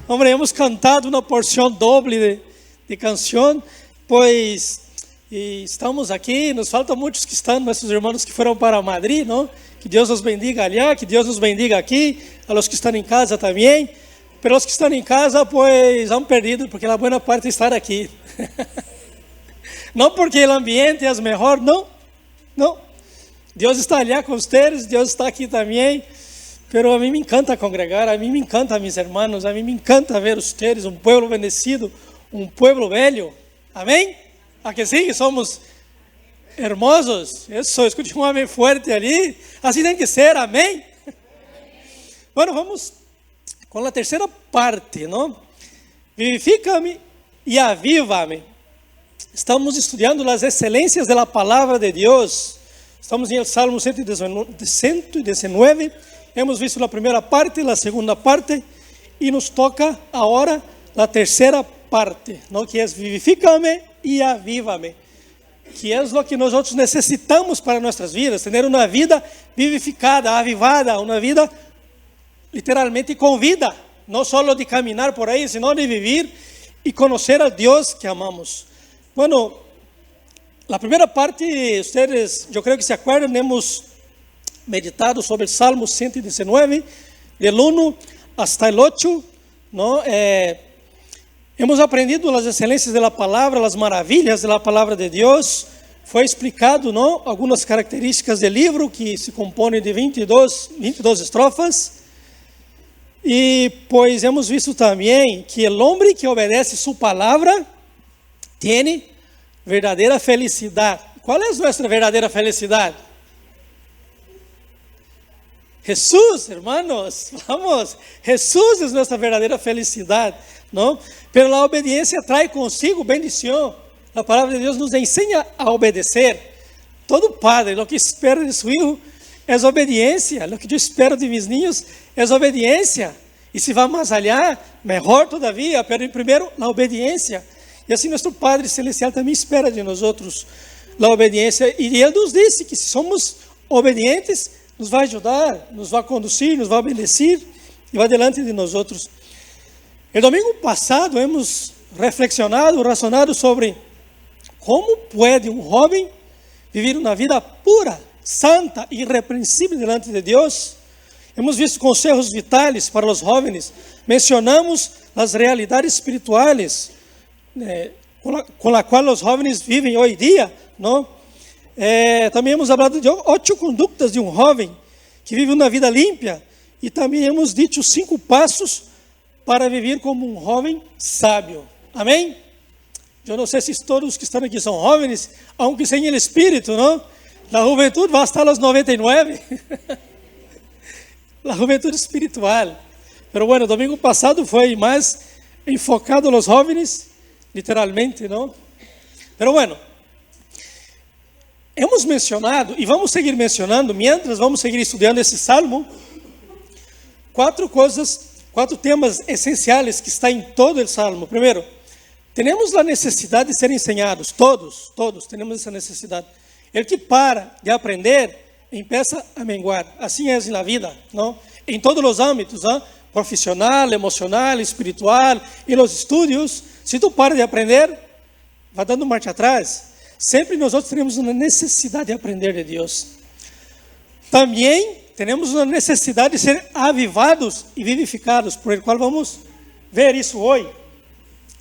Hombre, hemos cantado uma porção doble de canção, pois estamos aqui. Nos faltam muitos que estão, nossos irmãos que foram para Madrid, não? Que Deus nos bendiga allá, que Deus nos bendiga aqui, a los que estão em casa também. Pero os que estão em casa, pois, han perdido, porque a boa parte está aqui. Não porque o ambiente é melhor, não. Deus está allá com vocês, Deus está aqui também. Pero a mim me encanta congregar, a mim me encanta mis hermanos, a mim me encanta ver vocês, um povo bendecido, um povo velho. Amém? A que sim, somos hermosos. Isso, escute um homem forte ali. Assim tem que ser, amém? Bueno, vamos com a terceira parte, não? Vivifica-me e aviva-me. Estamos estudando as excelências da palavra de Deus. Estamos em Salmo 119. Hemos visto a primeira parte, a segunda parte, e nos toca agora a terceira parte, não? Que é vivifica-me e aviva-me, que é o que nós necessitamos para nossas vidas, ter uma vida vivificada, avivada, uma vida literalmente com vida, não só de caminhar por aí, sino de viver e conhecer a Deus que amamos. Bueno, a primeira parte, vocês, eu creio que se acuerdan, hemos meditado sobre o Salmo 119, del 1 hasta el 8, ¿no? Hemos aprendido as excelências da palavra, as maravilhas da palavra de Deus. Foi explicado, ¿no? Algumas características do livro, que se compõe de 22 estrofas. E pois hemos visto também que o homem que obedece sua palavra tem verdadeira felicidade. Qual é a nossa verdadeira felicidade? Jesús, hermanos, vamos, Jesús é nossa verdadeira felicidade, não? Pero a obediência traz consigo bendição. A palavra de Deus nos ensina a obedecer. Todo padre, o que espera de seu filho é obediência. O que eu espero de meus niños é obediência. E se vai mais allá, melhor todavia, pero primeiro a obediência. E assim nosso Padre Celestial também espera de nós outros a obediência. E Ele nos disse que se somos obedientes, nos vai ajudar, nos vai conduzir, nos vai obedecer e vai delante de nós outros. No domingo passado hemos reflexionado, razonado sobre como pode um jovem viver uma vida pura, santa e irrepreensível delante de Deus. Hemos visto conselhos vitais para os jovens, mencionamos as realidades espirituais com a qual os jovens vivem hoje em dia, não? Também hemos falado de 8 condutas de um jovem que vive uma vida limpa, e também hemos dito 5 passos para viver como um jovem sábio. Amém? Eu não sei se todos os que estão aqui são jovens, aunque sem o espírito, não? A juventude vai estar aos 99. A juventude espiritual. Pero bueno, domingo passado foi mais enfocado nos jovens, literalmente, não? Pero bueno, hemos mencionado, e vamos seguir mencionando, mientras vamos seguir estudando esse salmo, 4 temas essenciais que estão em todo o salmo. Primeiro, temos a necessidade de ser ensinados, todos temos essa necessidade. El que para de aprender, empieza a menguar. Assim é na vida, não? Em todos os âmbitos, ¿no? Profissional, emocional, espiritual, e nos estudos. Se tu para de aprender, vai dando marcha atrás. Sempre nós temos uma necessidade de aprender de Deus. Também temos uma necessidade de ser avivados e vivificados, por el qual vamos ver isso hoje.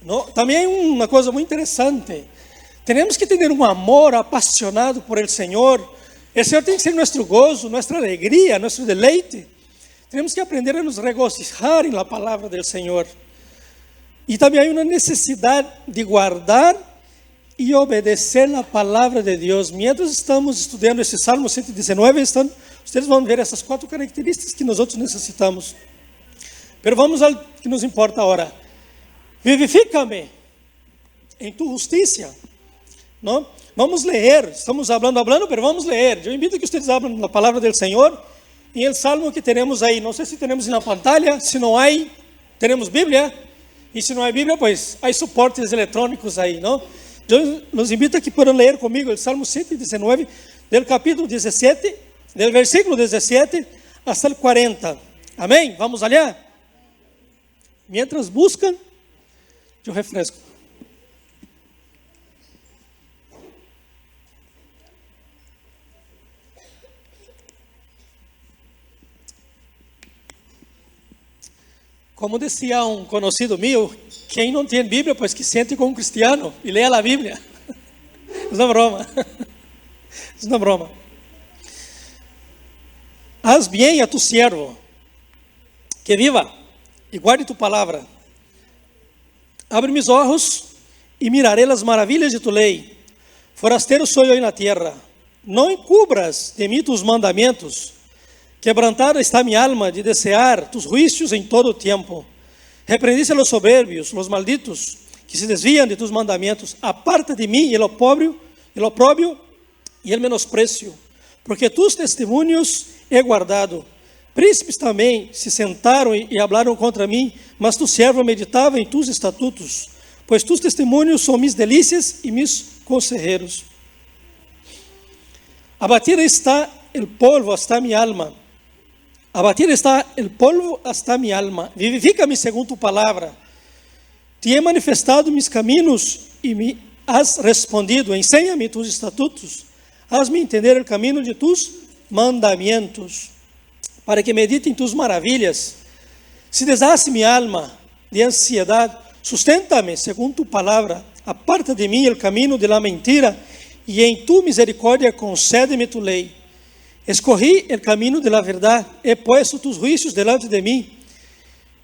Não? Também uma coisa muito interessante. Temos que ter um amor apaixonado por el Senhor. O Senhor tem que ser nosso gozo, nossa alegria, nosso deleite. Temos que aprender a nos regocijar na palavra do Senhor. E também há uma necessidade de guardar e obedecer a palavra de Deus. Mientras estamos estudando esse Salmo 119, vocês vão ver essas 4 características que nós outros necessitamos. Pero vamos ao que nos importa agora. Vivifica-me em tu justiça. Não? Vamos ler, estamos falando, pero vamos ler. Eu invito que vocês abram a palavra do Senhor em el Salmo que temos aí. Não sei se temos na pantalla, se não há, temos Bíblia. E se não há Bíblia, pois há suportes eletrônicos aí, não? Eu nos invito a que possam ler comigo o Salmo 119, do capítulo 17, do versículo 17 até o 40. Amém? Vamos allá? Mientras buscan, yo refresco. Como decía un conocido mío, quien no tiene Biblia, pues que siente como un cristiano y lea la Biblia. Es una broma. Es una broma. Haz bien a tu siervo, que viva e guarde tu palavra. Abre mis ojos e miraré las maravillas de tu lei. Forasteiro sou eu na terra. Não encubras de mim tus mandamentos. Quebrantada está mi alma de desear tus juicios en todo tiempo. Reprendiste a los soberbios, los malditos, que se desvían de tus mandamentos. Aparta de mí el oprobio y el menosprecio, porque tus testemunhos he guardado. Príncipes também se sentaram e hablaram contra mim, mas tu servo meditava em tus estatutos, pois tus testemunhos são mis delícias e mis conselheiros. Abatida está el polvo hasta mi alma. Abatida está el polvo hasta mi alma. Vivifica-me segundo tu palavra. Te he manifestado mis caminhos e me has respondido. Ensina-me tus estatutos. Haz-me entender el camino de tus mandamentos, para que medite em tus maravilhas. Se deshace mi alma de ansiedade, sustenta-me segundo tu palavra. Aparta de mim el camino de la mentira, e em tu misericórdia concede-me tu lei. Escorri el camino de la verdad, he puesto tus juicios delante de mim.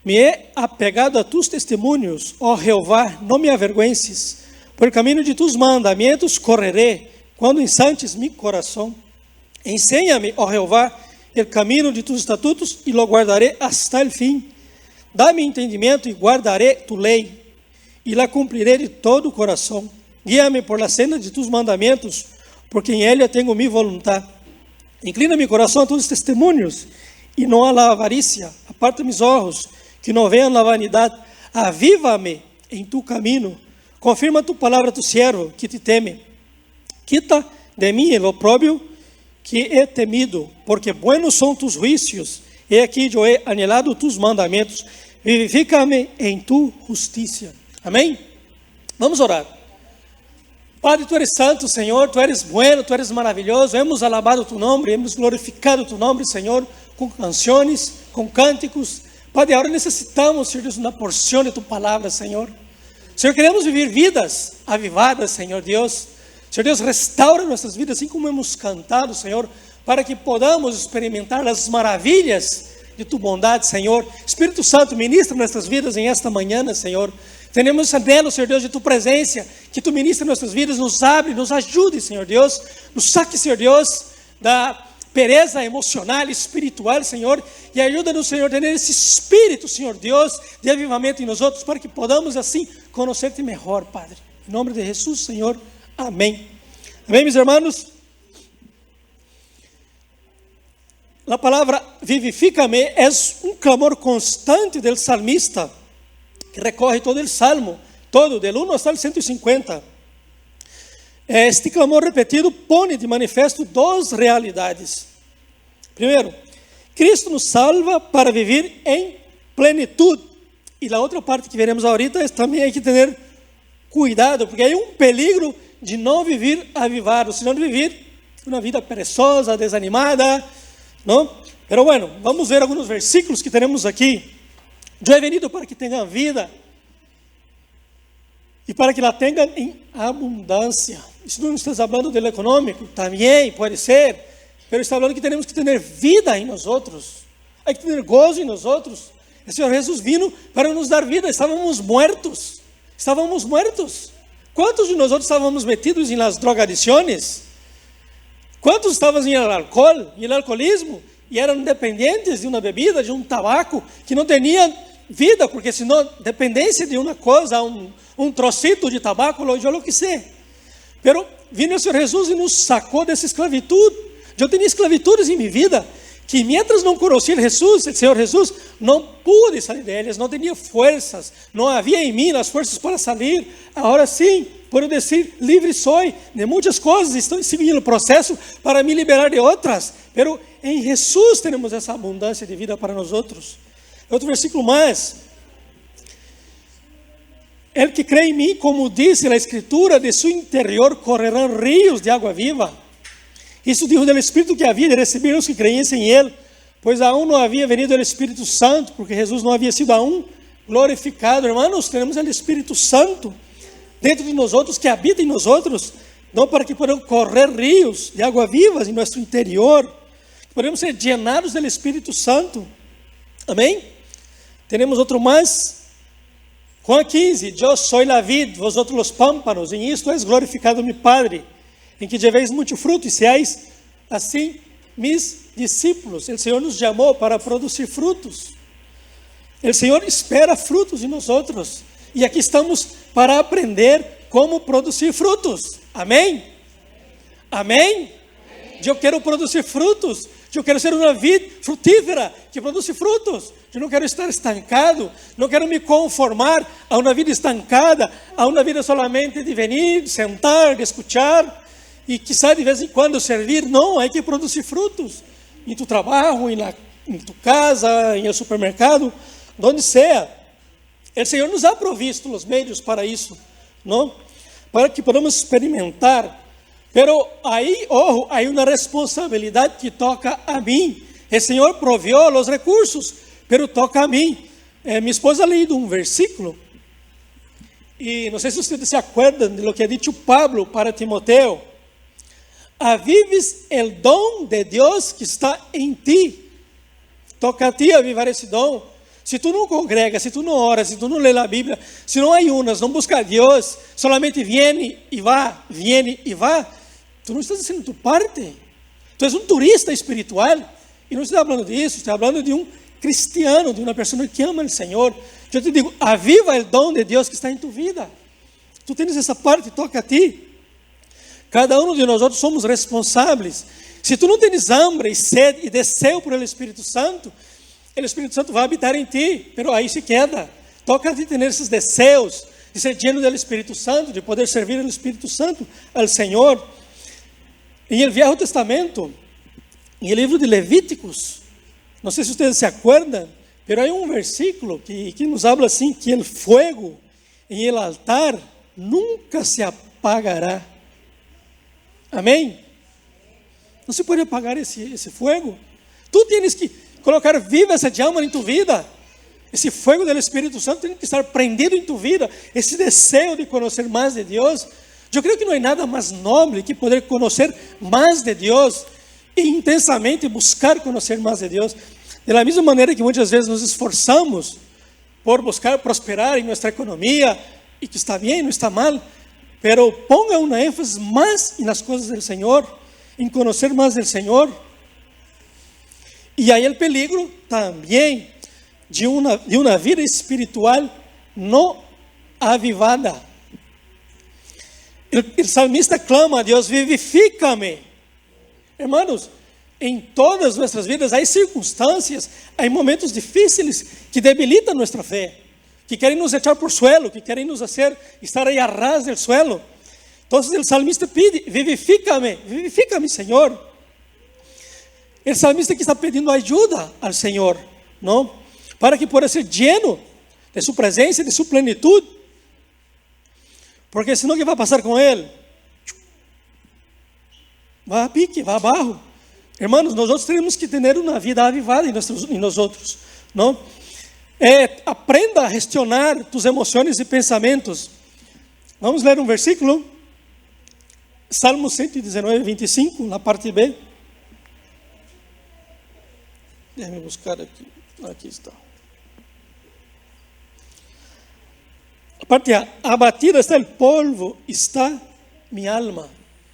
Me he apegado a tus testemunhos, ó Jeová, não me avergüences. Por el camino de tus mandamentos correré, quando ensanches mi coração. Enséñame, ó Jeová, el camino de tus estatutos, e lo guardaré hasta el fin. Dá-me entendimento e guardaré tu lei, e la cumpriré de todo o coração. Guía-me por la senda de tus mandamentos, porque em ella tenho mi voluntad. Inclina mi coração a tus testemunhos, e não a la avarícia. Aparta mis ojos, que não vean la vanidade. Aviva-me em tu caminho. Confirma tu palavra a tu siervo, que te teme. Quita de mim el opróbio que he temido, porque buenos são tus juízos. He aqui eu he anhelado tus mandamentos. Vivifica-me em tu justiça. Amém? Vamos orar. Padre, tu eres santo, Senhor, tu eres bueno, tu eres maravilhoso. Hemos alabado tu nome, hemos glorificado tu nome, Senhor, com canções, com cânticos. Padre, agora necessitamos, Senhor Deus, uma porção de tu palavra, Senhor. Senhor, queremos viver vidas avivadas, Senhor Deus. Senhor Deus, restaura nossas vidas, assim como hemos cantado, Senhor, para que podamos experimentar as maravilhas de tu bondade, Senhor. Espírito Santo, ministra nossas vidas em esta manhã, Senhor. Tenemos esse anelo, Senhor Deus, de tu presença, que tu ministre nossas vidas, nos abre, nos ajude, Senhor Deus, nos saque, Senhor Deus, da pereza emocional e espiritual, Senhor, e ajuda-nos, Senhor, a ter esse espírito, Senhor Deus, de avivamento em nós outros, para que podamos assim conhecer-te melhor, Padre. Em nome de Jesus, Senhor, amém. Amém, meus irmãos? A palavra vivifica-me é um clamor constante do salmista, que recorre todo o salmo, todo, del 1 hasta el 150. Este clamor repetido põe de manifesto duas realidades. Primeiro, Cristo nos salva para viver em plenitude. E a outra parte que veremos ahorita é também hay que ter cuidado, porque há um peligro de não viver avivado, senão de viver uma vida perezosa, desanimada, não? Pero bueno, vamos ver alguns versículos que temos aqui. Eu he venido para que tenham vida e para que la tenham em abundância. Isso não está falando do econômico, também pode ser, mas está falando que temos que ter vida em nós outros. Há que ter gozo em nós outros. O Senhor Jesus vino para nos dar vida. Estávamos muertos. Quantos de nós outros estávamos metidos em las drogadições? Quantos estávamos em álcool, em alcoolismo? E eram dependentes de uma bebida, de um tabaco, que não tinha vida, porque senão dependência de uma coisa, um trocito de tabaco, eu que sei. Pero vino o Senhor Jesus e nos sacou dessa esclavitud. Eu tinha esclavitudes em minha vida, que mientras não conhecia Jesus, o Senhor Jesus, não pude sair delas, não tinha forças, não havia em mim as forças para sair. Agora sim, por dizer, livre sou de muitas coisas, estou seguindo o processo para me liberar de outras, pero em Jesus temos essa abundância de vida para nós outros. Outro versículo mais, El que cree en mí, como dice la Escritura, de su interior correrán ríos de agua viva. Isso dijo del Espíritu que havia de receber os que creyesen en Él, pois aún não havia venido el Espírito Santo, porque Jesús não havia sido aún glorificado. Hermanos, tenemos el Espírito Santo dentro de nosotros, que habita en nosotros, não para que podamos correr ríos de agua vivas em nosso interior, que podemos ser llenados del Espírito Santo. Amém? Temos outro mais. Juan 15, yo soy la vid, vosotros los pámpanos, en esto es glorificado mi Padre, en que llevéis mucho fruto y seáis assim mis discípulos. El Señor nos llamó para producir frutos. El Señor espera frutos de nosotros. Y aquí estamos para aprender cómo producir frutos. Amém? Amém? Eu quero produzir frutos. Eu quero ser uma vid frutífera que produz frutos. Eu não quero estar estancado. Não quero me conformar a uma vida estancada, a uma vida solamente de venir, sentar, de escuchar e quizá de vez em quando servir. Não, há que produzir frutos em tu trabalho, em tu casa, em el supermercado, onde seja. O Senhor nos ha provisto os meios para isso, não? Para que podamos experimentar. Pero aí, ojo, há uma responsabilidade que toca a mim. O Senhor provió os recursos, pero toca a mim. Minha esposa leu um versículo, e não sei se vocês se acuerdan de lo que ha dicho Pablo para Timoteo. Avives el dom de Deus que está em ti. Toca a ti avivar esse dom. Se tu não congrega, se tu não ora, se tu não lê a Bíblia, se não ayunas, não busca a Deus, solamente viene e vá, tu não estás fazendo tu parte. Tu és um turista espiritual. E não estou falando disso, estou falando de um cristiano, de uma pessoa que ama o Senhor. Eu te digo, aviva o dom de Deus que está em tu vida. Tu tens essa parte, toca a ti. Cada um de nós somos responsáveis. Se tu não tens hambre e sede e desejo por el Espírito Santo, o Espírito Santo vai habitar em ti, pero aí se queda. Toca a ti ter esses desejos de ser lleno do Espírito Santo, de poder servir ao Espírito Santo, ao Senhor. Em el Viejo Testamento, em el livro de Levíticos, não sei se vocês se acuerdan, pero há um versículo que nos habla assim, que el fuego em el altar nunca se apagará. Amém? Não se pode apagar esse fuego. Tu tens que colocar viva essa chama em tu vida. Esse fogo do Espírito Santo tem que estar prendido em tu vida. Esse desejo de conhecer mais de Deus. Eu creio que não há nada mais nobre que poder conhecer mais de Deus e intensamente buscar conhecer mais de Deus. Da mesma maneira que muitas vezes nos esforçamos por buscar prosperar em nossa economia, e que está bem, não está mal, pero ponga uma ênfase mais nas coisas do Senhor, em conhecer mais do Senhor. E aí o peligro também de uma vida espiritual não avivada. O salmista clama a Deus, vivifica-me. Hermanos, em todas nossas vidas há circunstâncias, há momentos difíceis que debilitam nossa fé, que querem nos echar por suelo, que querem nos fazer estar aí a ras del suelo. Então o salmista pede, vivifica-me, Senhor. O salmista que está pedindo ajuda ao Senhor, não? Para que possa ser lleno de sua presença, de sua plenitude. Porque senão o que vai passar com ele? Vai a pique, vai abaixo. Hermanos, nós temos que ter uma vida avivada em nós outros, não? Aprenda a gestionar tus emoções e pensamentos. Vamos ler um versículo. Salmo 119, 25, na parte B. Deixa-me buscar aqui. Aqui está. A parte A. Abatida está o polvo, está minha alma.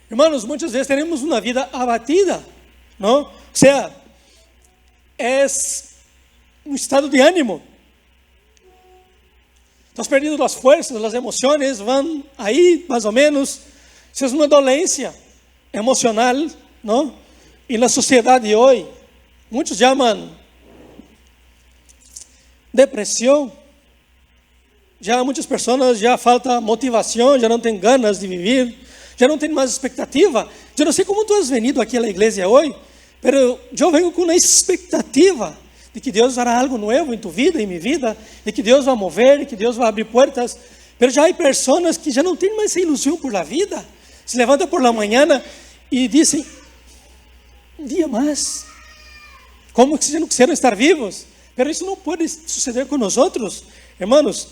Hermanos, muitas vezes temos uma vida abatida, não? Ou seja, é um estado de ânimo. Estás perdido as forças, as emoções vão aí, mais ou menos. Isso é uma dolência emocional, não? E na sociedade de hoje, muitos chamam depressão. Já muitas pessoas já falta motivação, já não tem ganas de viver, já não tem mais expectativa. Eu não sei como tu has venido aqui à igreja hoje, mas eu venho com uma expectativa de que Deus fará algo novo em tu vida, em minha vida, de que Deus vai mover, de que Deus vai abrir portas. Pero já há pessoas que já não têm mais essa ilusão por la vida. Se levantam por la manhã e dizem, um dia mais. Como que se não quiseram estar vivos? Pero isso não pode suceder com nós outros. Hermanos,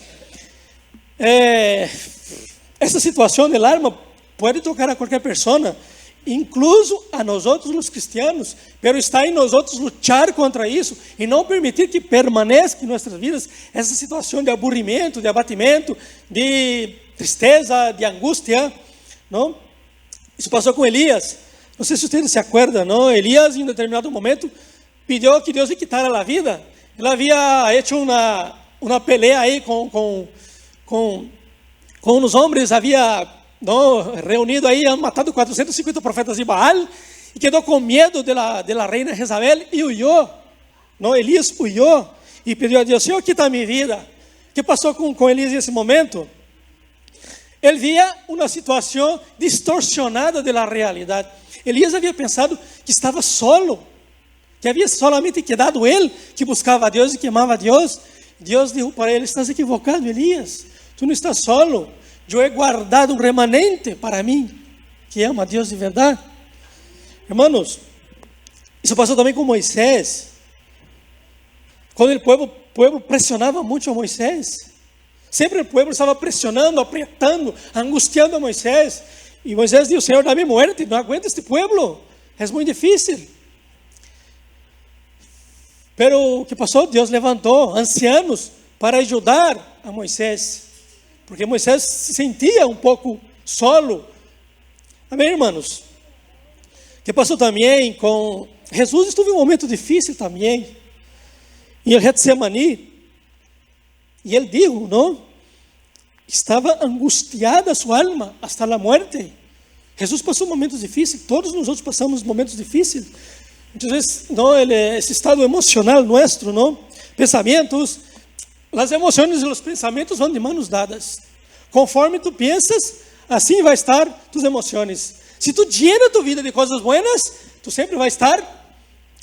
essa situação do alma pode tocar a qualquer pessoa, incluso a nós outros, os cristianos, pero está em nós outros lutar contra isso e não permitir que permaneça em nossas vidas essa situação de aburrimento, de abatimento, de tristeza, de angústia, não? Isso passou com Elias. Não sei se vocês se acordam, não? Elias, em um determinado momento, pediu que Deus lhe quitara a vida. Ele havia hecho uma pelea aí com os homens, havia reunido aí, han matado 450 profetas de Baal e quedou com medo da reina Jezabel e huyó. Elias huyó e pediu a Deus, Senhor, quita minha vida. O que passou com Elias nesse momento? Ele via uma situação distorcionada da realidade. Elias havia pensado que estava solo, que havia solamente quedado ele, que buscava a Deus e que amava a Deus. Deus disse para ele, estás equivocado, Elias, tu não estás solo, eu he guardado um remanente para mim, que ama a Deus de verdade. Hermanos, isso passou também com Moisés, quando o povo pressionava muito a Moisés, sempre o povo estava pressionando, apertando, angustiando a Moisés, e Moisés disse, Senhor, dá-me muerte, não aguento este povo, é muito difícil. Pero o que passou? Deus levantou ancianos para ajudar a Moisés, porque Moisés se sentia um pouco solo. Amém, irmãos? O que passou também com Jesus? Esteve um momento difícil também, em el Getsemani, e ele disse, não? Estava angustiada sua alma hasta a morte. Jesus passou momentos difíceis, todos nós outros passamos momentos difíceis. Então, esse estado emocional nosso, não? Pensamentos, as emoções e os pensamentos vão de mãos dadas. Conforme tu pensas, assim vai estar tus emoções. Se tu llena tu vida de coisas buenas, tu sempre vai estar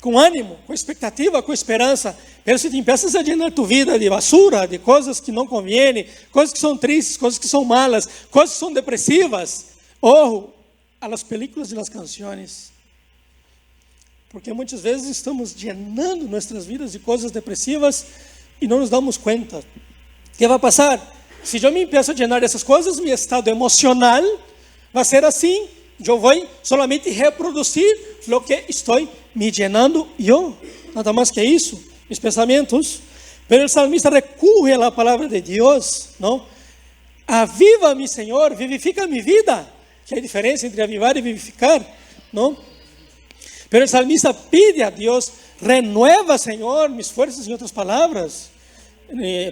com ânimo, com expectativa, com esperança. Mas se tu empiezas a llenar tu vida de basura, de coisas que não convêm, coisas que são tristes, coisas que são malas, coisas que são depressivas, ojo a las películas e las canções. Porque muitas vezes estamos llenando nossas vidas de coisas depressivas e não nos damos conta. O que vai passar? Se eu me empiezo a llenar dessas coisas, meu estado emocional vai ser assim. Eu vou solamente reproduzir o que estou me llenando eu. Nada mais que isso, meus pensamentos. Mas o salmista recorre à palavra de Deus, não? Aviva-me, Senhor, vivifica minha vida. Que é a diferença entre avivar e vivificar, não? Pero o salmista pede a Deus, renueva, Senhor, mis fuerzas, em outras palavras.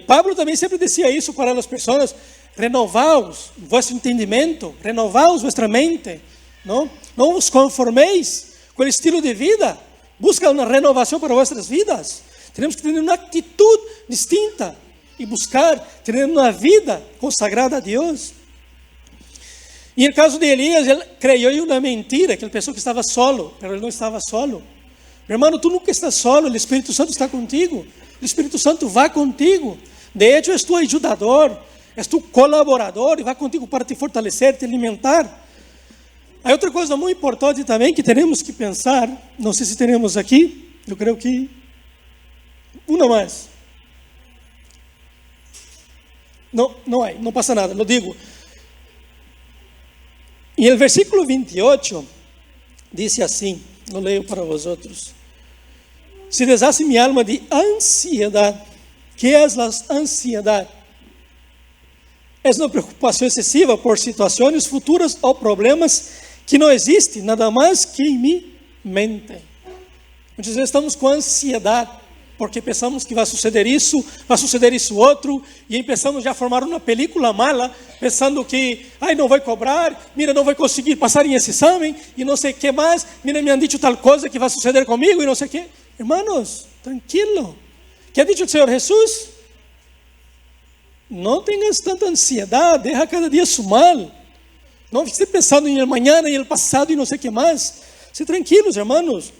Pablo também sempre dizia isso para as pessoas, renovaos vosso entendimento, renovaos vossa mente, não vos conformeis com o estilo de vida, busca uma renovação para vossas vidas. Temos que ter uma atitude distinta e buscar ter uma vida consagrada a Deus. E no caso de Elias, ele creu em uma mentira, que ele pensou que estava solo, mas ele não estava solo. Meu irmão, tu nunca estás solo, o Espírito Santo está contigo, o Espírito Santo vai contigo. De hecho, és tu ajudador, és tu colaborador e vai contigo para te fortalecer, te alimentar. Há outra coisa muito importante também que temos que pensar, não sei se teremos aqui, eu creio que uma mais. Não passa nada, lo digo. E o versículo 28 diz assim, eu leio para vosotros: se deshace minha alma de ansiedade. Que é a ansiedade? É uma preocupação excessiva por situações futuras ou problemas que não existem, nada mais que em minha mente. Muitas vezes estamos com ansiedade, porque pensamos que vai suceder isso outro, e empezamos já a formar uma película mala, pensando que, não vai cobrar, mira, não vai conseguir passar em esse exame, e não sei o que mais, mira, me han dicho tal coisa que vai suceder comigo, e não sei o que. Hermanos, tranquilo. ¿Qué ha dicho o Senhor Jesus? Não tenhas tanta ansiedade, deja cada dia su mal. Não fique pensando em amanhã, em el passado e não sei o que mais. Se tranquilos, hermanos.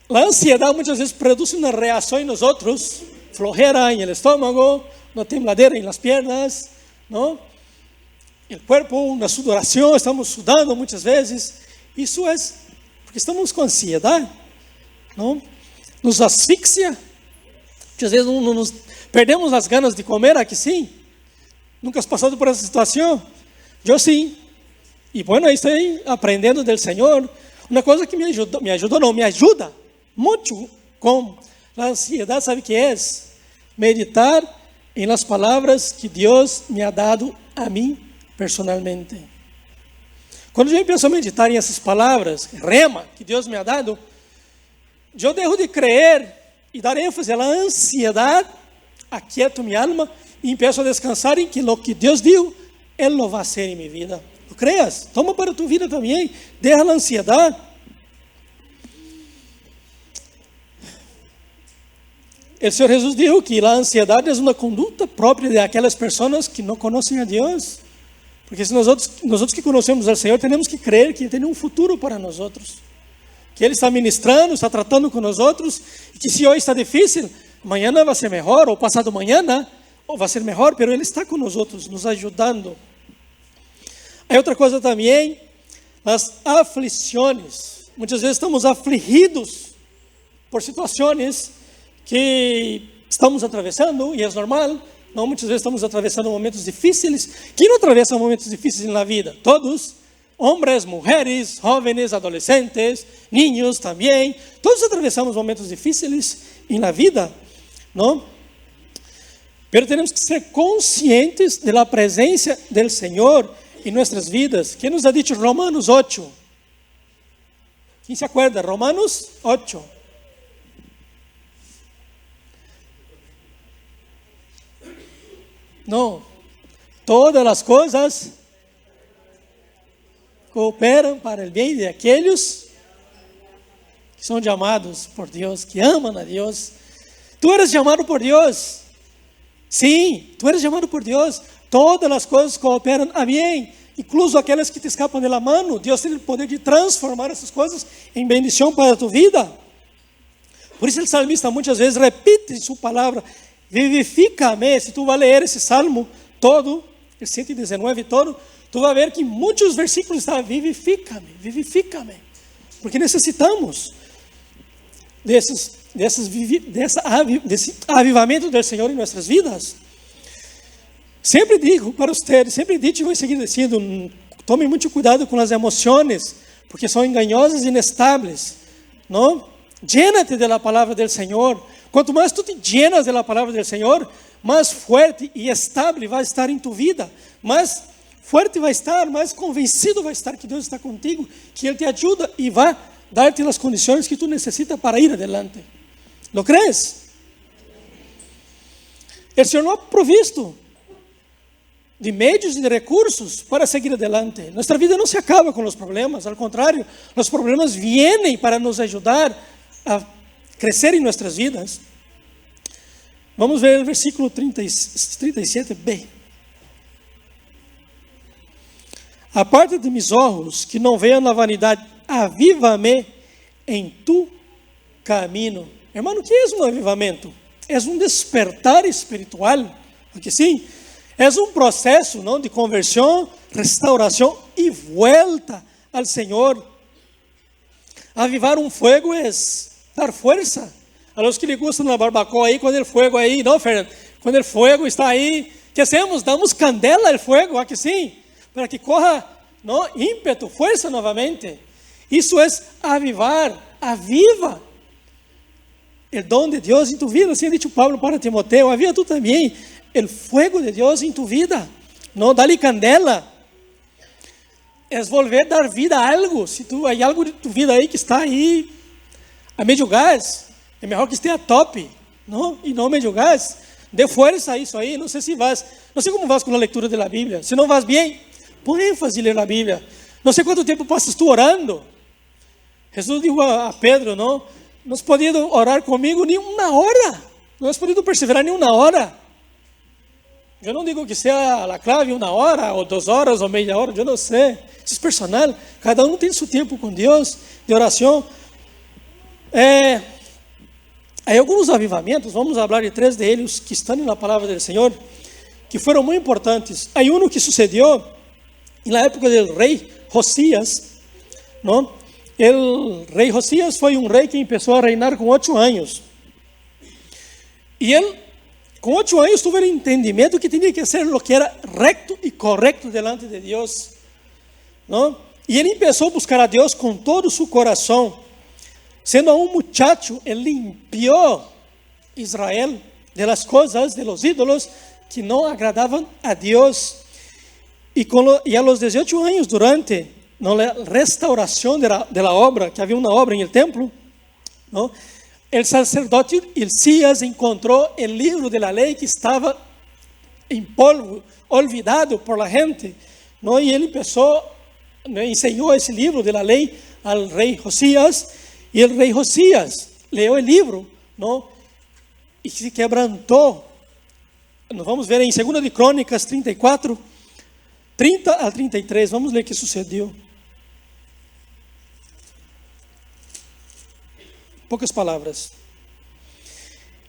A ansiedade muitas vezes produz uma reação em nós outros, flojera em el estômago, uma tembladeira em las piernas, ¿no? El cuerpo, na sudoración, estamos sudando muchas veces. Isso é porque estamos com ansiedade, não? Nos asfixia. Muitas vezes nos perdemos as ganas de comer, aqui sim. Nunca has passado por essa situação? Eu sim. E bueno, aí estou aprendendo do Senhor. Uma coisa que me ajuda muito com a ansiedade, sabe o que é? Meditar em las palavras que Deus me ha dado a mim personalmente. Quando eu empiezo a meditar em essas palavras, rema, que Deus me ha dado, eu dejo de crer e dar ênfase à ansiedade, aquieto minha alma e empiezo a descansar em que lo que Deus deu, Ele lo vai fazer em minha vida. ¿Lo creas? Toma para tu vida também, deja a ansiedade. O Senhor Jesus disse que a ansiedade é uma conduta própria de aquelas pessoas que não conhecem a Deus. Porque se nós que conhecemos ao Senhor, temos que crer que Ele tem um futuro para nós. Que Ele está ministrando, está tratando com nós. E que se hoje está difícil, amanhã vai ser melhor, ou passado amanhã, ou vai ser melhor, mas Ele está com nós, nos ajudando. Aí outra coisa também, as aflições. Muitas vezes estamos afligidos por situações que estamos atravessando, e é normal. Não, muitas vezes estamos atravessando momentos difíceis. Quem não atravessa momentos difíceis na vida? Todos, homens, mulheres, jovens, adolescentes, niños também. Todos atravessamos momentos difíceis na vida, não? Mas temos que ser conscientes da presença do Senhor em nossas vidas. Quem nos ha dicho Romanos 8? Quem se acuerda? Romanos 8. Não, todas as coisas cooperam para o bem de aqueles que são chamados por Deus, que amam a Deus. Tu eres chamado por Deus. Sim, tu eres chamado por Deus. Todas as coisas cooperam a bem, incluso aquelas que te escapam da mão. Deus tem o poder de transformar essas coisas em bendição para a tua vida. Por isso o salmista muitas vezes repite em sua palavra: vivifica-me. Se tu vai ler esse salmo todo, o 119 todo, tu vai ver que muitos versículos estão: vivifica-me, vivifica-me. Porque necessitamos desse avivamento do Senhor em nossas vidas. Sempre digo para vocês, sempre dito e vou seguir dizendo: tome muito cuidado com as emoções, porque são enganosas e inestáveis. Não? Llénate de la palavra do Senhor. Quanto mais tu te llenas de la palavra do Senhor, mais forte e estável vai estar em tu vida, mais forte vai estar, mais convencido vai estar que Deus está contigo, que Ele te ajuda e vai dar-te as condições que tu necessitas para ir adelante. ¿Lo crees? O Senhor não ha provisto de meios e de recursos para seguir adelante. Nossa vida não se acaba com os problemas, ao contrário, os problemas vêm para nos ajudar a crescer em nossas vidas. Vamos ver o versículo 37b. Aparte de mis olhos, que não vejam a vanidade, aviva-me em tu caminho. Irmão, o que é um avivamento? É um despertar espiritual, porque sim, é um processo, não, de conversão, restauração e volta ao Senhor. Avivar um fogo é dar força. A los que lhe gustam na barbacoa aí, quando o fogo aí, não, Fernando, quando o fogo está aí, que hacemos? Damos candela ao fogo, aqui sim, para que corra, não, ímpeto, força novamente. Isso é avivar, aviva o dom de Deus em tu vida. Assim disse Pablo para Timoteo: aviva tu também o fogo de Deus em tu vida. Não, dá-lhe candela. É volver a dar vida a algo. Se tu há algo de tu vida aí que está aí a meio gás, é melhor que esteja top, não? E não meio gás. Dê força a isso aí. Não sei se vas, não sei como vas com a leitura da Bíblia. Se não vas bem, põe ênfase em ler a Bíblia. Não sei quanto tempo passas tu orando. Jesus disse a Pedro: não has podido orar comigo nem uma hora. Não has podido perseverar nem uma hora. Eu não digo que seja a clave 1 hora, ou 2 horas, ou meia hora, eu não sei. Isso é personal. Cada um tem seu tempo com Deus, de oração. Há alguns avivamentos, vamos falar de 3 deles que estão na palavra do Senhor, que foram muito importantes. Há um que sucedeu na época do rei Josías, não? O rei Josías foi um rei que começou a reinar com 8 anos. E ele, com 8 anos, teve o entendimento que tinha que ser o que era recto e correto delante de Deus, não? E ele começou a buscar a Deus com todo o seu coração. Sendo um muchacho, ele limpiou Israel de las coisas, de los ídolos que não agradavam a Deus. E a los 18 anos, durante a restauração da obra, que havia uma obra em el templo, não? O sacerdote Hilcías encontrou o livro de la lei que estava em polvo, olvidado por la gente, não? E ele ensinou esse livro de la lei ao rei Josías, e o rei Josías leu o livro, não? E se quebrantou. Nós vamos ver em 2 de Crônicas 34, 30 a 33, vamos ler o que sucedeu. Poucas palavras.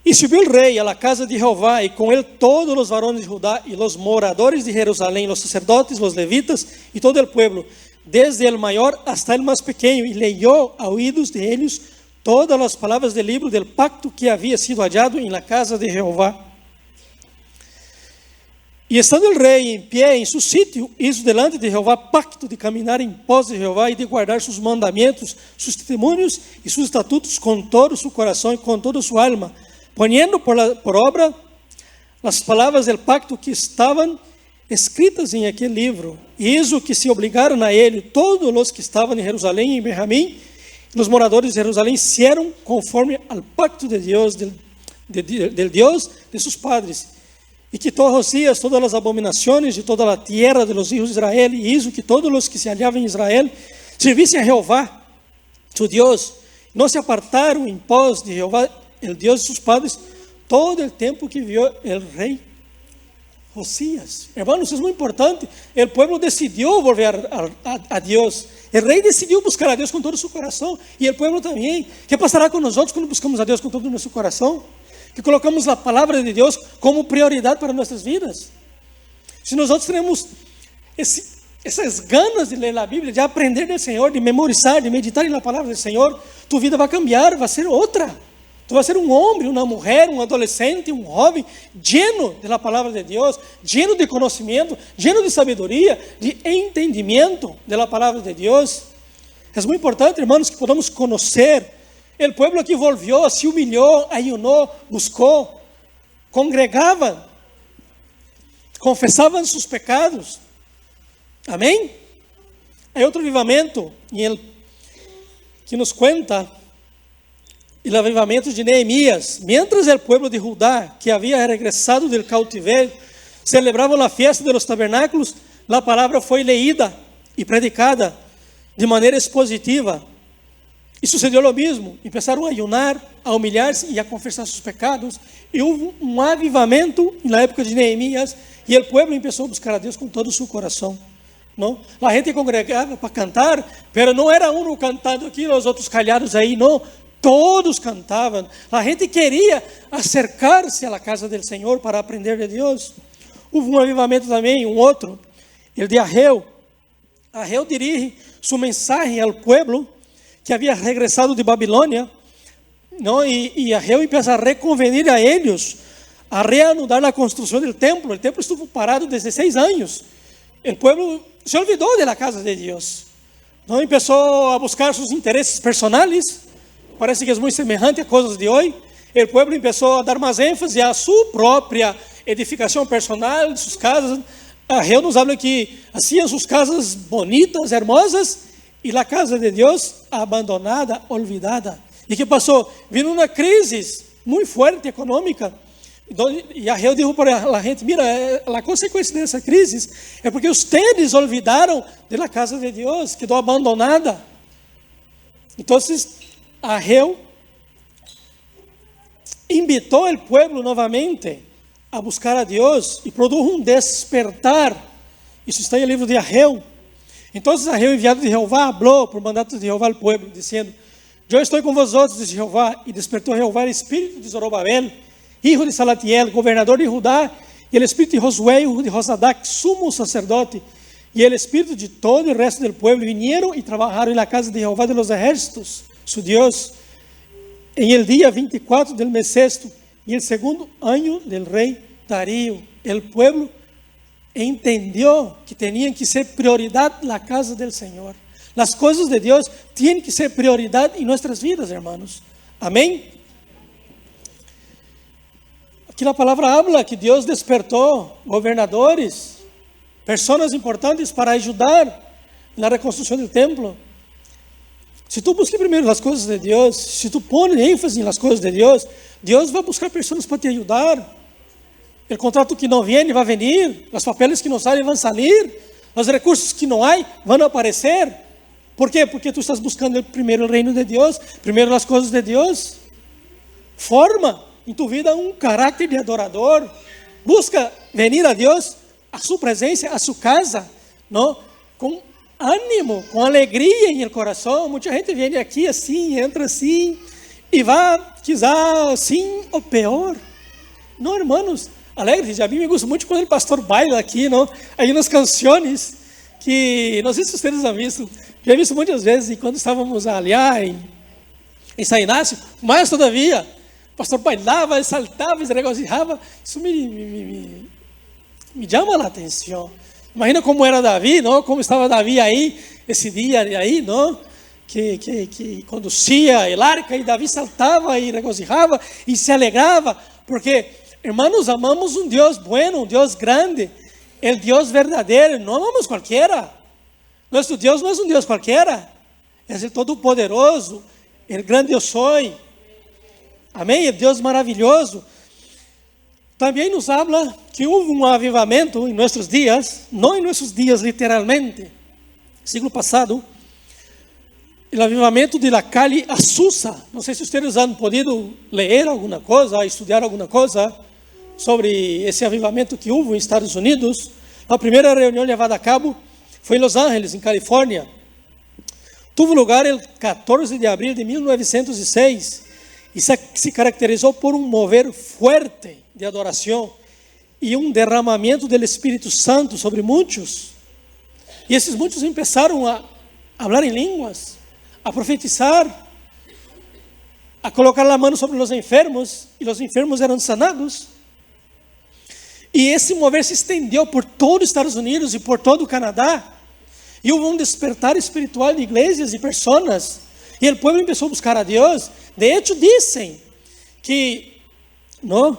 E subiu o rei a la casa de Jehová, e com ele todos os varones de Judá, e os moradores de Jerusalém, os sacerdotes, os levitas, e todo o pueblo, desde el maior hasta el mais pequeno, e leyó a oídos de ellos todas as palavras del libro del pacto que havia sido hallado en la casa de Jehová. E estando o rei em pé em seu sítio, hizo delante de Jehová pacto de caminhar em pos de Jehová e de guardar seus mandamentos, seus testemunhos e seus estatutos com todo o seu coração e com toda a sua alma, poniendo por obra as palavras del pacto que estavam escritas em aquele livro. E hizo que se obrigaram a ele todos os que estavam em Jerusalém e em Benjamim, os moradores de Jerusalém, hicieron conforme al pacto de Deus, del Deus de seus padres. E quitó Josías todas as abominações de toda a tierra de los hijos de Israel, e hizo que todos os que se hallavam em Israel servissem a Jehová, su Deus. Não se apartaram em pos de Jehová, el Deus de seus padres, todo o tempo que vivió el rei Josías. Hermanos, isso é muito importante. O povo decidiu volver a Deus. O rei decidiu buscar a Deus com todo o seu coração. E o povo também. O que passará com nós quando buscamos a Deus com todo o nosso coração? Que colocamos a palavra de Deus como prioridade para nossas vidas. Se nós temos essas ganas de ler a Bíblia, de aprender do Senhor, de memorizar, de meditar na palavra do Senhor, tua vida vai cambiar, vai ser outra. Tu vai ser um homem, uma mulher, um adolescente, um jovem, lleno da palavra de Deus, lleno de conhecimento, lleno de sabedoria, de entendimento da palavra de Deus. É muito importante, irmãos, que podamos conhecer. O povo que volvió, se humilhou, ayunou, buscou, congregava, confessavam seus pecados. Amém? Há outro avivamento que nos conta o avivamento de Neemias. Mientras o povo de Judá, que havia regressado do cautiverio, celebrava a festa de los tabernáculos, a palavra foi leída e predicada de maneira expositiva. E sucedeu o mesmo. Começaram a ayunar, a humilhar-se e a confessar seus pecados. E houve um avivamento na época de Neemias. E o povo começou a buscar a Deus com todo o seu coração. Não? A gente congregava para cantar, mas não era um cantando aqui, os outros calhados aí, não. Todos cantavam. A gente queria acercar-se à casa do Senhor para aprender de Deus. Houve um avivamento também, um outro, o de Ageu. Ageu dirige sua mensagem ao povo que havia regressado de Babilônia, não? E Ageu começa a reconvenir a eles, a reanudar a construção do templo. O templo estuvo parado 16 anos. O povo se olvidou da casa de Deus. Não? Começou a buscar seus interesses personais. Parece que é muito semelhante a coisas de hoje. O povo começou a dar mais ênfase à sua própria edificação personal, de suas casas. Ageu nos habla que hacían suas casas bonitas, hermosas, e a casa de Deus abandonada, olvidada. E que passou? Vindo uma crise muito forte econômica. E Ageu disse para a gente: mira, a consequência dessa crise é porque vocês olvidaram da casa de Deus, quedou abandonada. Então, Ageu invitou o povo novamente a buscar a Deus e produziu um despertar. Isso está no livro de Ageu. Então Ageu, enviado de Jeová, falou por mandato de Jeová ao povo, dizendo: eu estou com vosotros, diz Jeová. E despertou Jeová o espírito de Zorobabel, hijo de Salatiel, governador de Judá, y el espíritu de Josué, hijo de Josadac, sumo sacerdote, y el espíritu de todo el resto del pueblo vinieron y trabajaron en la casa de Jehová de los ejércitos, su Dios, en el día 24 del mes sexto, y el segundo año del rey Darío. El pueblo entendió que tenían que ser prioridad la casa del Señor. Las cosas de Dios tienen que ser prioridad en nuestras vidas, hermanos. Amén. Aquí la palabra habla que Dios despertó gobernadores, personas importantes para ayudar en la reconstrucción del templo. Si tú buscas primero las cosas de Dios, si tú pones énfasis en las cosas de Dios, Dios va a buscar personas para te ayudar. El contrato que no viene va a venir, los papeles que no salen van a salir, los recursos que no hay van a aparecer. ¿Por qué? Porque tú estás buscando primero el reino de Dios, primero las cosas de Dios. Forma en tu vida un carácter de adorador. Busca venir a Dios, a su presencia, a su casa, ¿no? Con ánimo, com alegria em el coração. Muita gente vem aqui assim, entra assim e vai, quizá, assim ou pior. Não, irmãos, alegre. A mim me gusta muito quando o pastor baila aqui, não? Aí nas canções que, não sei se vocês já visto, já visto muitas vezes, e quando estávamos ali em São Inácio, mais todavia, o pastor bailava, ele saltava, ele regocijava. Isso me chama a atenção. Imagina como era Davi, não? Como estava Davi aí, esse dia aí, não? Que conduzia o arca, e Davi saltava e regozijava e se alegrava, porque, hermanos, amamos um Deus bueno, um Deus grande, o Deus verdadeiro, não amamos qualquer. Nosso Deus não é um Deus qualquer, é o Todo-Poderoso, o grande eu sou. Amém? É Deus maravilhoso. Também nos habla que houve um avivamento em nossos dias, não em nossos dias literalmente, siglo passado, o avivamento de la calle Azusa. Não sei se vocês han podido ler alguma coisa, estudar alguma coisa sobre esse avivamento que houve nos Estados Unidos. A primeira reunião levada a cabo foi em Los Angeles, em Califórnia. Tuvo lugar el 14 de abril de 1906 e se caracterizou por um mover forte de adoração e um derramamento do Espírito Santo sobre muitos. E esses muitos começaram a falar em línguas, a profetizar, a colocar a mão sobre os enfermos, e os enfermos eram sanados. E esse mover se estendeu por todo os Estados Unidos e por todo o Canadá. E houve um despertar espiritual de igrejas e pessoas. E o povo começou a buscar a Deus. De hecho, dizem que o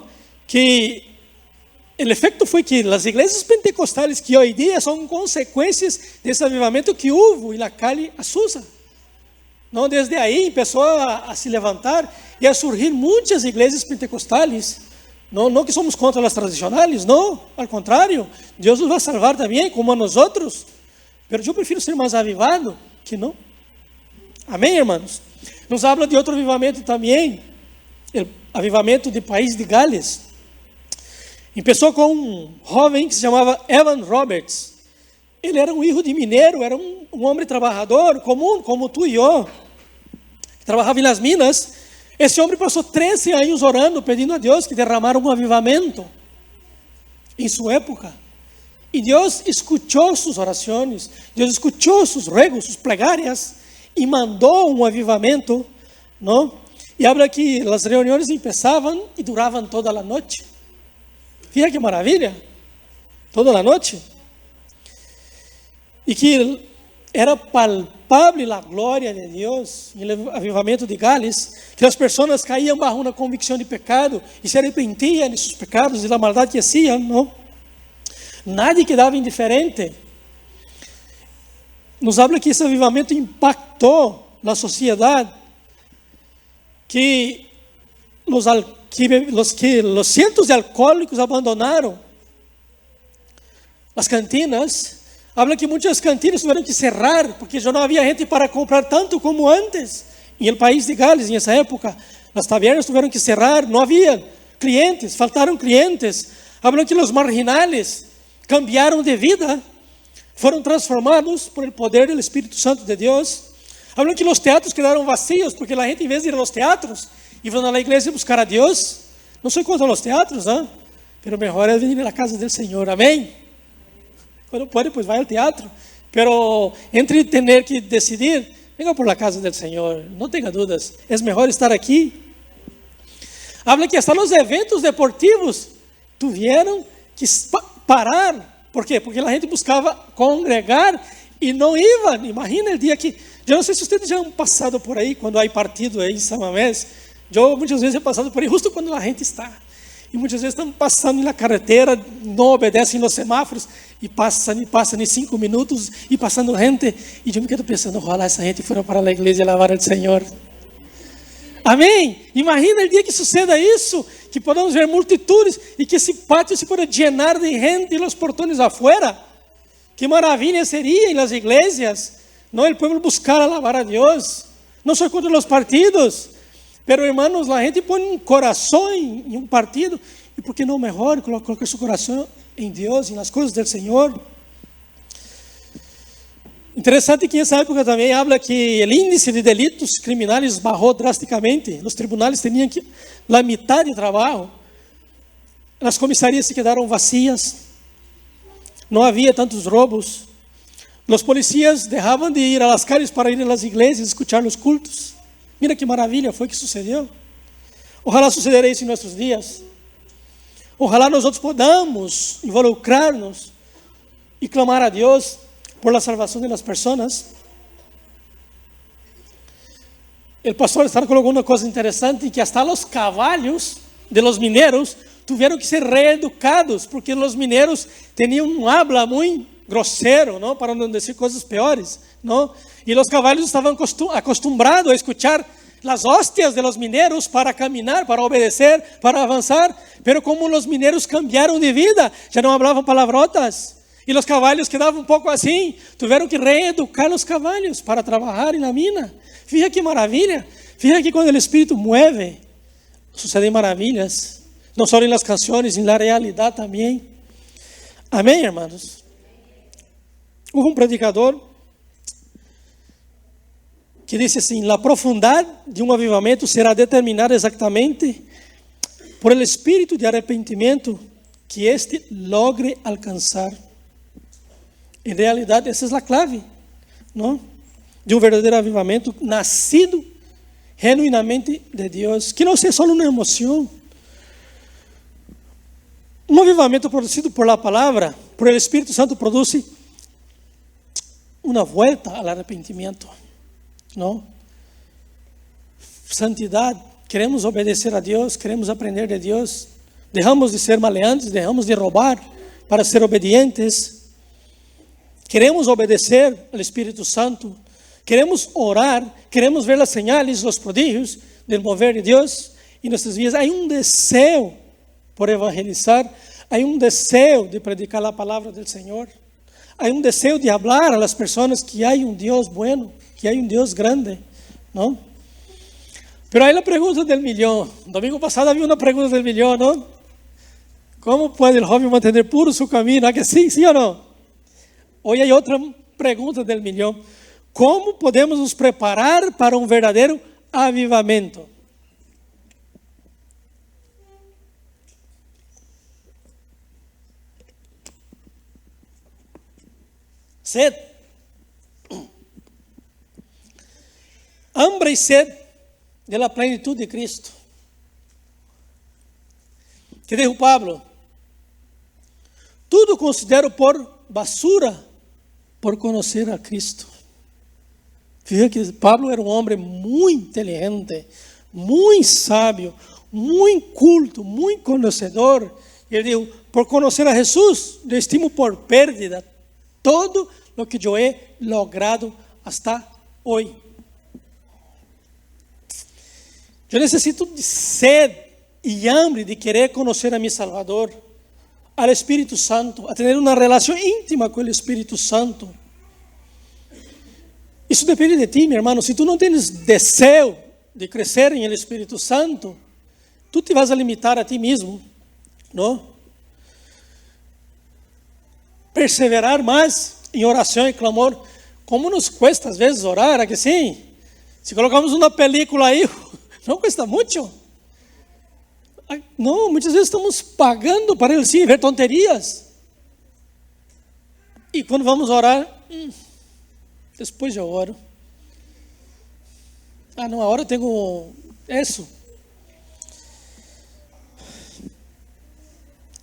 efeito foi que as igrejas pentecostais que hoje em dia são consequências desse avivamento que houve na calle Azusa. Não, desde aí começou a se levantar e a surgir muitas igrejas pentecostais. Não que somos contra as tradicionais, não, ao contrário, Deus nos vai salvar também, como a nós outros. Mas eu prefiro ser mais avivado que não. Amém, irmãos? Nos habla de outro avivamento também, o avivamento do país de Gales. Começou com um jovem que se chamava Evan Roberts. Ele era um filho de mineiro, era um homem trabalhador comum, como tu e eu, que trabalhava nas minas. Esse homem passou 13 anos orando, pedindo a Deus que derramara um avivamento em sua época. E Deus escutou suas orações, Deus escutou seus ruegos, suas plegarias, e mandou um avivamento, não? E habla que as reuniões começavam e duravam toda a noite. Fíjate que maravilha, toda a noite. E que era palpável a glória de Deus, no avivamento de Gales, que as pessoas caíam bajo uma convicção de pecado e se arrepentiam de seus pecados e da maldade que faziam, não? Nadie quedava indiferente. Nos habla que esse avivamento impactou na sociedade, que os cientos de alcoólicos abandonaram as cantinas. Habla que muitas cantinas tiveram que cerrar, porque já não havia gente para comprar tanto como antes. Em el país de Gales, nessa época, as tabernas tiveram que cerrar, não havia clientes, faltaram clientes. Habla que os marginales cambiaram de vida, foram transformados por el poder do Espírito Santo de Deus. Habla que os teatros quedaram vazios, porque a gente, em vez de ir aos teatros, iam à igreja buscar a Deus. Não sou contra os teatros, ¿eh? pero mejor es venir a la casa del Señor, amén. Cuando puede, pues vaya al teatro, pero entre tener que decidir, venga por la casa del Señor, no tenga dudas, es mejor estar aquí. Habla que hasta los eventos deportivos tuvieron que parar. ¿Por quê? Porque a gente buscava congregar e não iam. Imagina o dia que... Eu não sei se vocês já han passado por aí, quando há partido aí em São Mamés. Eu muitas vezes he passado por aí, justo quando a gente está. E muitas vezes estão passando na carretera, não obedecem os semáforos, e passam em 5 minutos, e passando gente. E eu me quedo pensando, ojalá essa gente fora para a igreja e alabar ao Senhor. Amém? Imagina o dia que suceda isso, que podamos ver multitudes e que esse pátio se pueda llenar de gente e os portões afuera. Que maravilha seria em las iglesias, não o povo buscar alabar a Deus. Não sou contra os partidos, pero hermanos, a gente põe um coração em um partido, e por que não melhor colocar seu coração em Deus, em las coisas do Senhor? Interessante que nessa época também habla que o índice de delitos criminais bajou drasticamente. Os tribunais tinham que a metade de trabalho. As comissarias se quedaram vazias. Não havia tantos roubos. Os policias deixavam de ir às calles para ir às igrejas, escutar os cultos. Mira que maravilha foi que sucedeu. Ojalá sucederá isso em nossos dias. Ojalá nós outros podamos involucrar-nos e clamar a Deus por la salvación de las personas. El pastor está colocando una cosa interesante, que hasta los caballos de los mineros tuvieron que ser reeducados, porque los mineros tenían un habla muy grosero, ¿no? Para no decir cosas peores, ¿no? Y los caballos estaban acostumbrados a escuchar las hostias de los mineros para caminar, para obedecer, para avanzar, pero como los mineros cambiaron de vida, ya no hablaban palabrotas. E os cavalos quedavam um pouco assim, tiveram que reeducar os cavalos para trabalhar na mina. Fíjate que maravilha. Fíjate que quando o Espírito mueve, sucedem maravilhas. Não só nas canções, na realidade também. Amém, irmãos? Houve um predicador que disse assim: a profundidade de um avivamento será determinada exatamente por el espírito de arrependimento que este logre alcançar. Em realidade, essa é a clave, não? De um verdadeiro avivamento nascido genuinamente de Deus, que não seja só uma emoção. Um avivamento produzido por la palavra, por el Espírito Santo, produz uma volta ao arrependimento, não? Santidade, queremos obedecer a Deus, queremos aprender de Deus, deixamos de ser maleantes, deixamos de roubar para ser obedientes. Queremos obedecer ao Espírito Santo, queremos orar, queremos ver as señales, os prodígios do mover de Deus. E nesses dias há um desejo por evangelizar, há um desejo de predicar a palavra do Senhor, há um desejo de falar às pessoas que há um Deus bueno, que há um Deus grande, não? Pero aí a pergunta do milhão. Domingo passado havia uma pergunta do milhão, não? Como pode o jovem manter puro seu caminho? ¿É que sim, sim ou não? Hoje há outra pergunta do milhão. Como podemos nos preparar para um verdadeiro avivamento? Sed. Hambre e sede da plenitude de Cristo. Que dijo Pablo? Tudo considero por basura por conhecer a Cristo. Fíjate que Pablo era um homem muito inteligente, muito sábio, muito culto, muito conhecedor. E ele dijo: por conhecer a Jesus, eu estimo por pérdida todo o que eu he logrado hasta hoje. Eu necessito de sede e hambre de querer conhecer a meu Salvador, ao Espírito Santo, a ter uma relação íntima com o Espírito Santo. Isso depende de ti, meu irmão. Se tu não tens desejo de crescer em el Espírito Santo, tu te vas a limitar a ti mesmo, não? Perseverar mais em oração e clamor. Como nos cuesta às vezes orar, é que sim? Se colocamos uma película aí, não custa muito. Não, muitas vezes estamos pagando para ele sim ver tonterias. E quando vamos orar, depois eu oro. Não, agora eu tenho isso.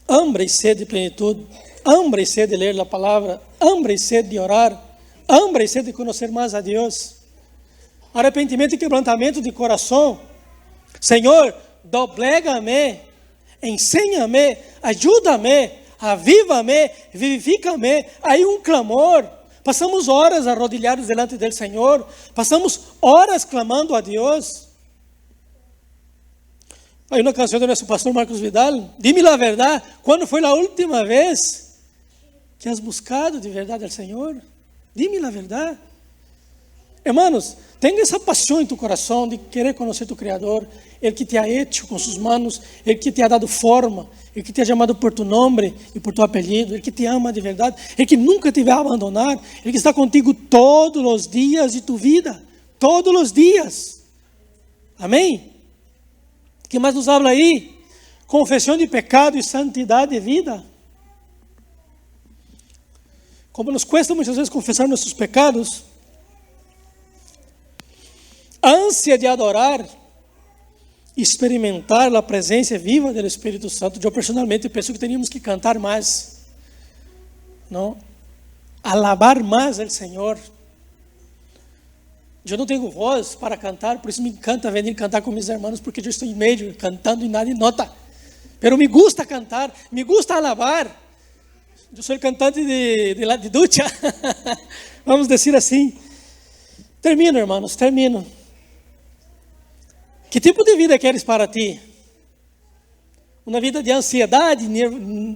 Hambre e sede de plenitude, hambre e sede de ler a palavra, hambre e sede de orar, hambre e sede de conhecer mais a Deus. Arrependimento e quebrantamento de coração. Senhor, doblega-me, ensina-me, ajuda-me, aviva-me, vivifica-me. Aí um clamor. Passamos horas arrodilhados delante do Senhor. Passamos horas clamando a Deus. Hay una canción de nuestro pastor Marcos Vidal. Dime la verdad, ¿cuándo fue la última vez que has buscado de verdad al Señor? Dime la verdad. Hermanos, tenga esa pasión en tu corazón de querer conocer tu Creador, el que te ha hecho con sus manos, el que te ha dado forma, el que te ha llamado por tu nombre y por tu apellido, el que te ama de verdad, el que nunca te va a abandonar, el que está contigo todos los días de tu vida, todos los días. Amén. ¿Qué más nos habla ahí? Confesión de pecado y santidad de vida. Como nos cuesta muchas veces confesar nuestros pecados, ânsia de adorar, experimentar a presença viva do Espírito Santo. Eu personalmente penso que teríamos que cantar mais, não? Alabar mais ao Senhor. Eu não tenho voz para cantar, por isso me encanta vir cantar com meus irmãos, porque eu estou em meio, cantando e nadie nota. Pero me gusta cantar, me gusta alabar. Eu sou o cantante de ducha. Vamos dizer assim. Termino, irmãos, termino. Que tipo de vida queres para ti? Uma vida de ansiedade,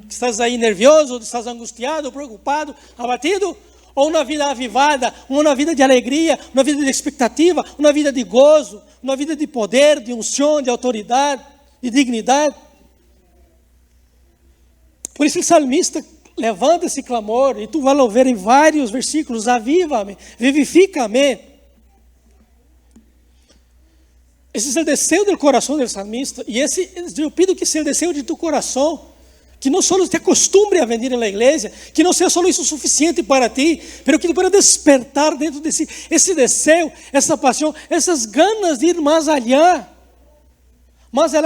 estás aí nervioso, estás angustiado, preocupado, abatido? Ou uma vida avivada, uma vida de alegria, uma vida de expectativa, uma vida de gozo, uma vida de poder, de unção, de autoridade, de dignidade? Por isso o salmista levanta esse clamor, e tu vai ver em vários versículos: aviva-me, vivifica-me. Esse é o desejo do coração do salmista, e eu pido que seja o desejo de tu coração, que não só te acostumbre a venir na igreja, que não seja só isso suficiente para ti, mas que tu pueda despertar dentro de si esse desejo, essa paixão, essas ganas de ir mais allá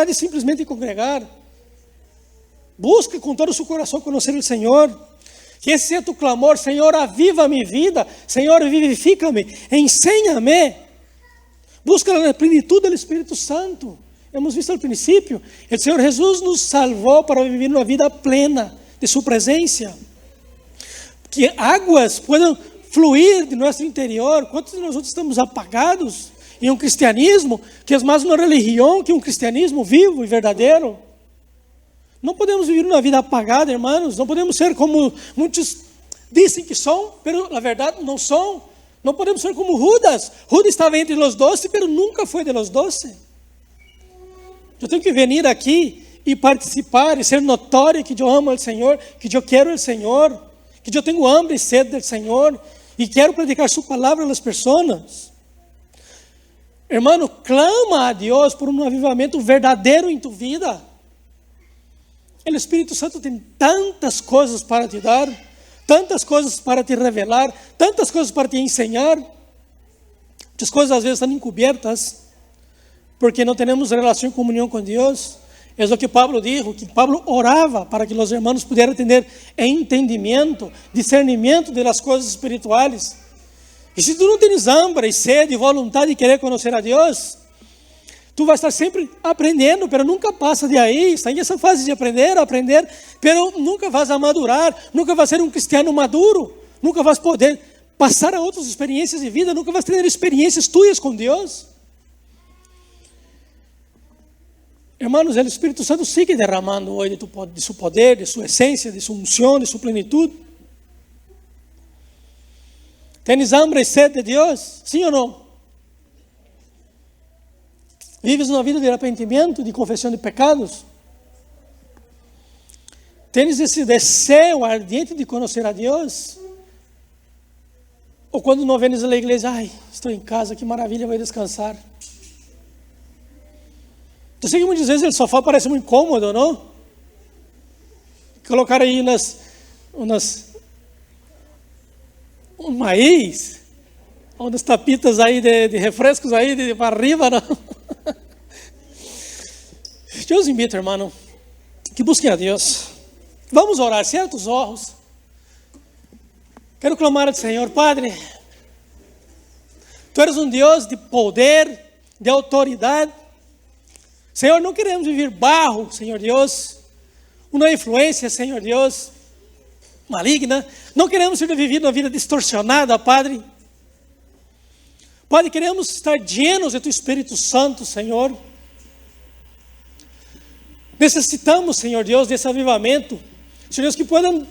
de simplesmente congregar. Busca com todo o seu coração conhecer o Senhor. Que esse seja tu clamor: Senhor, aviva a minha vida, Senhor, vivifica-me, ensina-me. Busca na plenitude do Espírito Santo. Hemos visto al princípio, o Senhor Jesus nos salvou para viver uma vida plena de sua presença. Que águas puedan fluir de nosso interior. Quantos de nós estamos apagados em um cristianismo que é mais uma religião que um cristianismo vivo e verdadeiro? Não podemos viver uma vida apagada, irmãos. Não podemos ser como muitos dizem que são, mas na verdade não são. Não podemos ser como Judas. Judas estava entre os 12, mas nunca foi de los 12. Eu tenho que vir aqui e participar e ser notório que eu amo o Senhor, que eu quero o Senhor, que eu tenho hambre e sede do Senhor e quero predicar sua palavra às pessoas. Hermano, clama a Deus por um avivamento verdadeiro em tu vida. O Espírito Santo tem tantas coisas para te dar, tantas coisas para te revelar, tantas coisas para te ensinar. Muitas coisas às vezes estão encobertas, porque não temos relação e comunhão com Deus. É o que Pablo dijo, que Pablo orava para que os irmãos pudessem ter entendimento, discernimento das coisas espirituais. E se tu não tens hambre, sede, vontade de querer conhecer a Deus, tu vai estar sempre aprendendo, mas nunca passa de aí. Está em essa fase de aprender, mas nunca vas a madurar, nunca vas a ser um cristiano maduro, nunca vas poder passar a outras experiências de vida, nunca vas ter experiências tuas com Deus. Hermanos, o Espírito Santo sigue derramando hoje de seu poder, de sua essência, de sua unção, de sua plenitude. Tens hambre e sede de Deus? Sim ou não? Vives uma vida de arrependimento, de confissão de pecados? Tens esse desejo ardiente de conhecer a Deus? Ou quando não vens à igreja, estou em casa, que maravilha, vou descansar? Eu sei que muitas vezes o sofá parece muito cômodo, não? Colocar aí um maíz, umas tapitas aí de refrescos aí para arriba, não? Eu os invito, irmão, que busquem a Deus. Vamos orar, cerra os olhos. Quero clamar ao Senhor, Padre. Tu eres um Deus de poder, de autoridade. Senhor, não queremos viver barro, Senhor Deus. Uma influência, Senhor Deus, maligna. Não queremos ser vivido uma vida distorcionada, Padre. Padre, queremos estar llenos de Tu Espírito Santo, Senhor. Necessitamos, Senhor Deus, desse avivamento. Senhor Deus, que possam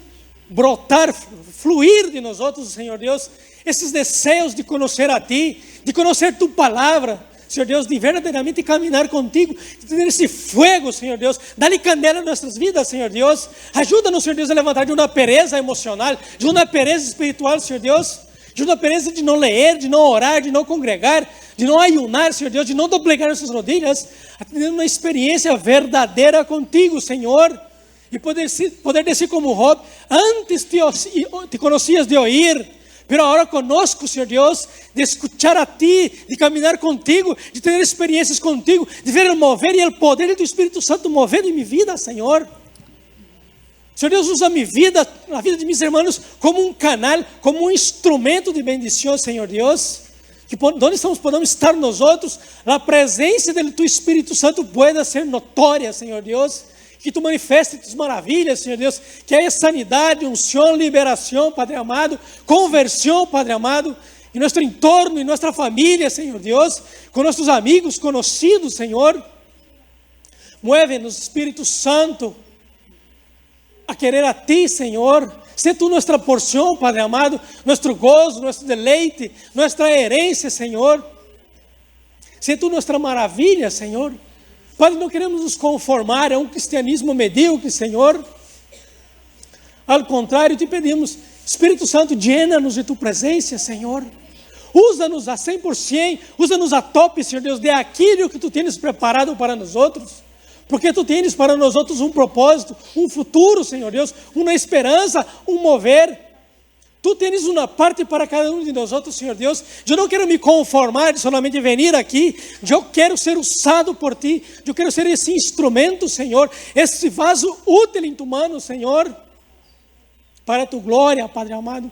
brotar, fluir de nós outros, Senhor Deus, esses desejos de conhecer a Ti, de conhecer Tu palavra, Senhor Deus, de verdadeiramente caminhar contigo, de ter esse fogo, Senhor Deus, dá-lhe candela em nossas vidas, Senhor Deus. Ajuda-nos, Senhor Deus, a levantar de uma pereza emocional, de uma pereza espiritual, Senhor Deus, de uma pereza de não ler, de não orar, de não congregar, de não ayunar, Senhor Deus, de não doblegar nossas rodilhas, a ter uma experiência verdadeira contigo, Senhor, e poder dizer como Job, antes te conhecias de oír, pero agora conosco, Senhor Deus, de escuchar a Ti, de caminhar contigo, de ter experiências contigo, de ver o mover e o poder do Espírito Santo mover em minha vida, Senhor. Senhor Deus, usa minha vida, a vida de meus irmãos, como um canal, como um instrumento de bendição, Senhor Deus. Que onde podemos estar nós outros, a presença do Tu Espírito Santo pueda ser notória, Senhor Deus. Que Tu manifeste Tus maravilhas, Senhor Deus. Que haya sanidade, unção, liberação, Padre amado, conversão, Padre amado, em nosso entorno, em nossa família, Senhor Deus, com nossos amigos, conhecidos, Senhor. Mueve-nos, Espírito Santo, a querer a Ti, Senhor. Sé Tu nossa porção, Padre amado, nosso gozo, nosso deleite, nossa herência, Senhor. Sé Tu nossa maravilha, Senhor. Padre, não queremos nos conformar a um cristianismo medíocre, Senhor. Ao contrário, Te pedimos, Espírito Santo, llena-nos de Tu presença, Senhor. Usa-nos a 100%, usa-nos a top, Senhor Deus, de aquilo que Tu tens preparado para nós outros. Porque Tu tens para nós outros um propósito, um futuro, Senhor Deus, uma esperança, um mover. Tu tens uma parte para cada um de nós outros, Senhor Deus. Eu não quero me conformar de solamente vir aqui. Eu quero ser usado por Ti. Eu quero ser esse instrumento, Senhor, esse vaso útil em Tu mano, Senhor, para Tu glória, Padre amado.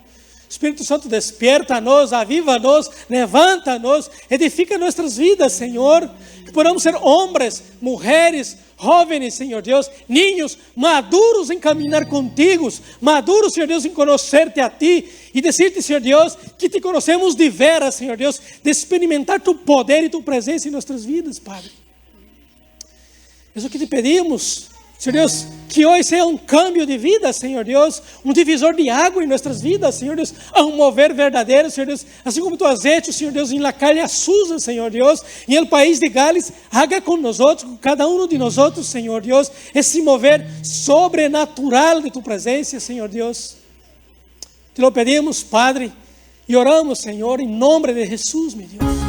Espírito Santo, desperta-nos, aviva-nos, levanta-nos, edifica nossas vidas, Senhor. Que podamos ser homens, mulheres, jovens, Senhor Deus, niños, maduros em caminhar contigo, maduros, Senhor Deus, em conhecer-te a Ti e dizer-te, Senhor Deus, que Te conhecemos de veras, Senhor Deus, de experimentar Tu poder e Tu presença em nossas vidas, Padre. Isso que Te pedimos, Senhor Deus, que hoje seja um câmbio de vida, Senhor Deus, um divisor de água em nossas vidas, Senhor Deus, a um mover verdadeiro, Senhor Deus, assim como Tu azeite, Senhor Deus, em la calle Susa, Senhor Deus, em el país de Gales, haga com nós outros, com cada um de nós outros, Senhor Deus, esse mover sobrenatural de Tu presença, Senhor Deus. Te lo pedimos, Padre, e oramos, Senhor, em nome de Jesus, meu Deus.